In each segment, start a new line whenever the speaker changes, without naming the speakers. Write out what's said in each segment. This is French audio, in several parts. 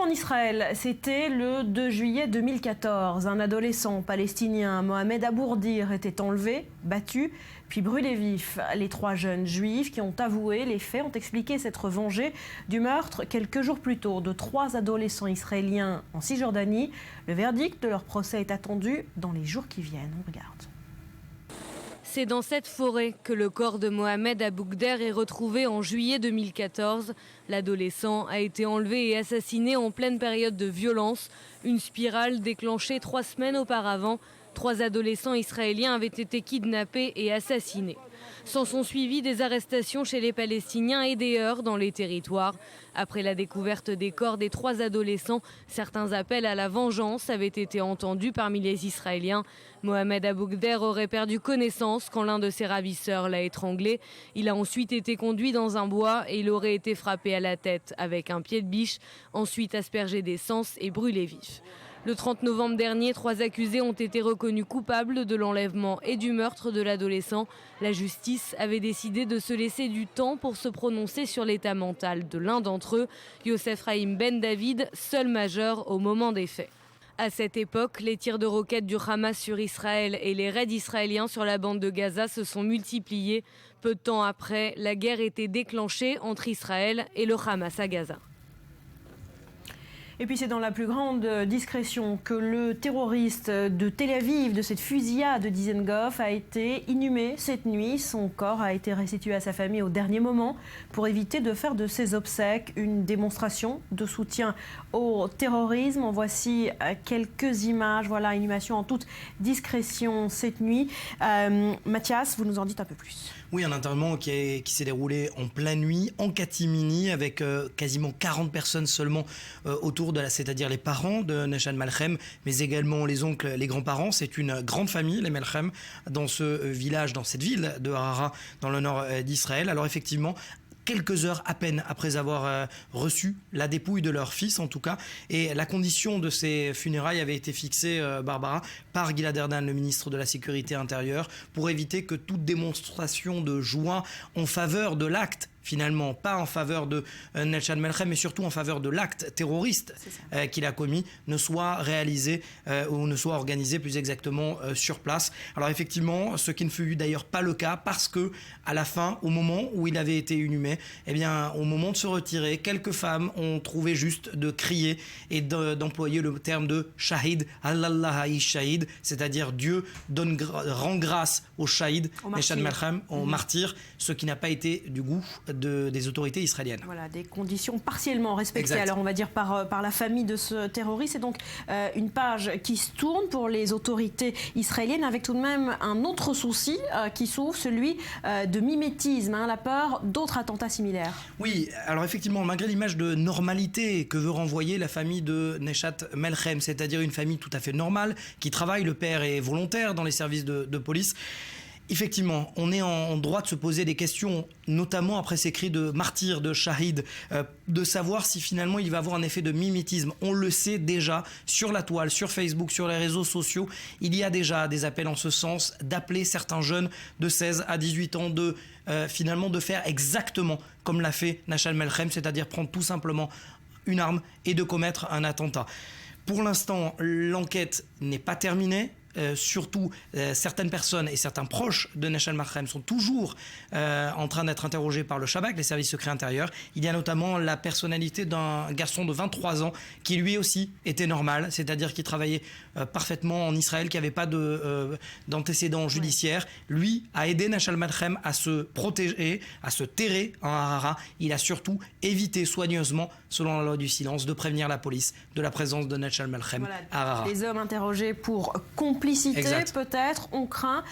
en Israël, c'était le 2 juillet 2014. Un adolescent palestinien, Mohamed Abourdir, était enlevé, battu, puis brûlé vif. Les 3 jeunes juifs qui ont avoué les faits ont expliqué s'être vengés du meurtre quelques jours plus tôt de 3 adolescents israéliens en Cisjordanie. Le verdict de leur procès est attendu dans les jours qui viennent. On regarde.
C'est dans cette forêt que le corps de Mohamed Aboukder est retrouvé en juillet 2014. L'adolescent a été enlevé et assassiné en pleine période de violence. Une spirale déclenchée 3 semaines auparavant. 3 adolescents israéliens avaient été kidnappés et assassinés. S'en sont suivies des arrestations chez les Palestiniens et des heurts dans les territoires. Après la découverte des corps des 3 adolescents, certains appels à la vengeance avaient été entendus parmi les Israéliens. Mohamed Aboukder aurait perdu connaissance quand l'un de ses ravisseurs l'a étranglé. Il a ensuite été conduit dans un bois et il aurait été frappé à la tête avec un pied de biche, ensuite aspergé d'essence et brûlé vif. Le 30 novembre dernier, 3 accusés ont été reconnus coupables de l'enlèvement et du meurtre de l'adolescent. La justice avait décidé de se laisser du temps pour se prononcer sur l'état mental de l'un d'entre eux, Youssef Rahim Ben David, seul majeur au moment des faits. À cette époque, les tirs de roquettes du Hamas sur Israël et les raids israéliens sur la bande de Gaza se sont multipliés. Peu de temps après, la guerre était déclenchée entre Israël et le Hamas à Gaza.
Et puis c'est dans la plus grande discrétion que le terroriste de Tel Aviv, de cette fusillade de Dizengoff, a été inhumé cette nuit. Son corps a été restitué à sa famille au dernier moment pour éviter de faire de ses obsèques une démonstration de soutien au terrorisme. En voici quelques images. Voilà, inhumation en toute discrétion cette nuit. Mathias, vous nous en dites un peu plus.
Oui, un enterrement qui s'est déroulé en pleine nuit, en catimini, avec quasiment 40 personnes seulement autour de c'est-à-dire les parents de Nechal Malchem, mais également les oncles, les grands-parents. C'est une grande famille, les Malchem, dans ce village, dans cette ville de Harara, dans le nord d'Israël. Alors effectivement, quelques heures à peine après avoir reçu la dépouille de leur fils, en tout cas. Et la condition de ces funérailles avait été fixée, Barbara, par Gilad Erdan, le ministre de la Sécurité intérieure, pour éviter que toute démonstration de joie en faveur de l'acte, finalement, pas en faveur de Nechal Malchem, mais surtout en faveur de l'acte terroriste qu'il a commis, ne soit réalisé ou ne soit organisé plus exactement sur place. Alors effectivement, ce qui ne fut d'ailleurs pas le cas, parce que à la fin, au moment où il avait été inhumé, eh bien, au moment de se retirer, quelques femmes ont trouvé juste de crier et d'employer le terme de shahid, Allah haïsh shahid, c'est-à-dire Dieu rend grâce aux shahid, Nechal Malchem, aux martyrs, ce qui n'a pas été du goût des autorités israéliennes.
Voilà, des conditions partiellement respectées,
exact.
Alors on va dire par la famille de ce terroriste. C'est donc une page qui se tourne pour les autorités israéliennes, avec tout de même un autre souci qui s'ouvre, celui de mimétisme, la peur d'autres attentats similaires.
Oui, alors effectivement, malgré l'image de normalité que veut renvoyer la famille de Nechal Malchem, c'est-à-dire une famille tout à fait normale, qui travaille, le père est volontaire dans les services de police. Effectivement, on est en droit de se poser des questions, notamment après ces cris de martyrs, de shahid, de savoir si finalement il va avoir un effet de mimétisme. On le sait déjà sur la toile, sur Facebook, sur les réseaux sociaux. Il y a déjà des appels en ce sens, d'appeler certains jeunes de 16 à 18 ans finalement de faire exactement comme l'a fait Nechal Malchem, c'est-à-dire prendre tout simplement une arme et de commettre un attentat. Pour l'instant, l'enquête n'est pas terminée. Surtout, certaines personnes et certains proches de Nechal Malchem sont toujours en train d'être interrogés par le Shabak, les services secrets intérieurs. Il y a notamment la personnalité d'un garçon de 23 ans qui lui aussi était normal, c'est-à-dire qui travaillait parfaitement en Israël, qui n'avait pas d'antécédents judiciaires. Lui a aidé Nechal Malchem à se protéger, à se terrer en Harara. Il a surtout évité soigneusement, selon la loi du silence, de prévenir la police de la présence de Nechal Malchem à Harara.
Les hommes interrogés pour complicité, peut-être, on craint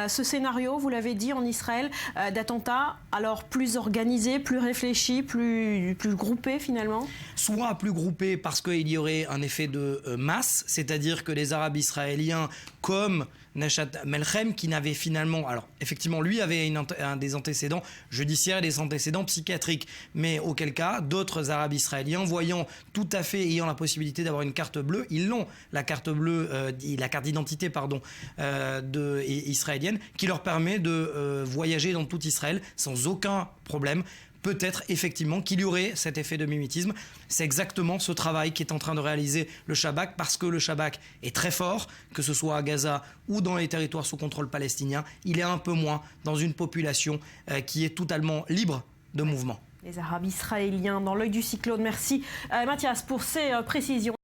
ce scénario, vous l'avez dit, en Israël, d'attentats alors plus organisés, plus réfléchis, plus groupés finalement.
Soit plus groupés parce qu'il y aurait un effet de masse, c'est-à-dire que les Arabes israéliens, comme Nechal Malchem, qui n'avait finalement... Alors, effectivement, lui avait des antécédents judiciaires et des antécédents psychiatriques. Mais auquel cas, d'autres Arabes israéliens, voyant tout à fait, ayant la possibilité d'avoir une carte bleue, ils l'ont, la carte bleue, la carte d'identité, israélienne, qui leur permet de voyager dans tout Israël sans aucun problème. peut-être effectivement qu'il y aurait cet effet de mimétisme. C'est exactement ce travail qu'est en train de réaliser le Shabak, parce que le Shabak est très fort, que ce soit à Gaza ou dans les territoires sous contrôle palestinien. Il est un peu moins dans une population qui est totalement libre de mouvement.
Les Arabes israéliens dans l'œil du cyclone. Merci Mathias pour ces précisions.